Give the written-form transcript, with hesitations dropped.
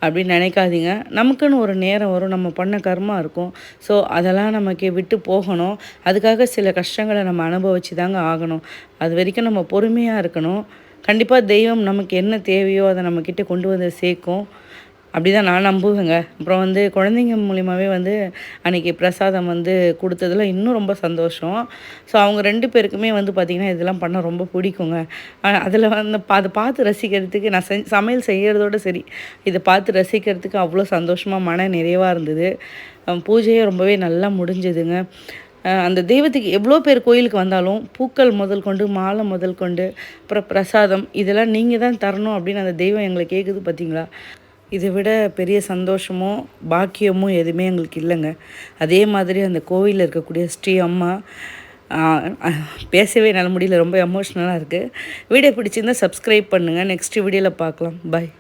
அப்படின்னு நினைக்காதீங்க. நமக்குன்னு ஒரு நேரம் வரும். நம்ம பண்ண கர்மா இருக்கும். ஸோ அதெல்லாம் நமக்கு விட்டு போகணும். அதுக்காக சில கஷ்டங்கள நம்ம அனுபவிச்சு தாங்க ஆகணும். அது வரைக்கும் நம்ம பொறுமையா இருக்கணும். கண்டிப்பா தெய்வம் நமக்கு என்ன தேவையோ அத நம்மகிட்ட கொண்டு வந்து சேர்க்கும். அப்படிதான் நான் நம்புவேங்க. அப்புறம் குழந்தைங்க மூலியமாவே அன்னைக்கு பிரசாதம் குடுத்ததுல இன்னும் ரொம்ப சந்தோஷம். ஸோ அவங்க 2 பேருக்குமே பார்த்தீங்கன்னா, இதெல்லாம் பண்ண ரொம்ப பிடிக்குங்க. அதில அத பார்த்து ரசிக்கிறதுக்கு நான் சமையல் செய்யறதோட சரி, இத பார்த்து ரசிக்கிறதுக்கு அவ்வளோ சந்தோஷமா, மன நிறைவா இருந்தது. பூஜையே ரொம்பவே நல்லா முடிஞ்சதுங்க. அந்த தெய்வத்துக்கு எவ்வளோ பேர் கோயிலுக்கு வந்தாலும், பூக்கள் முதல் கொண்டு, மாலை முதல் கொண்டு, அப்புறம் பிரசாதம் இதெல்லாம் நீங்க தான் தரணும் அப்படின்னு அந்த தெய்வம் எங்கள கேட்குது பார்த்தீங்களா? இத விட பெரிய சந்தோஷமோ, பாக்கியமோ எதுவுமே எங்களுக்கு இல்லங்க. அதே மாதிரி அந்த கோவில்ல இருக்கக்கூடிய ஸ்ரீ அம்மா ஆ பேசவே என்னால முடியல. ரொம்ப எமோஷ்னலா இருக்கு. வீடியோ பிடிச்சிருந்தா சப்ஸ்கிரைப் பண்ணுங்க. நெக்ஸ்ட் வீடியோல பார்க்கலாம். பாய்.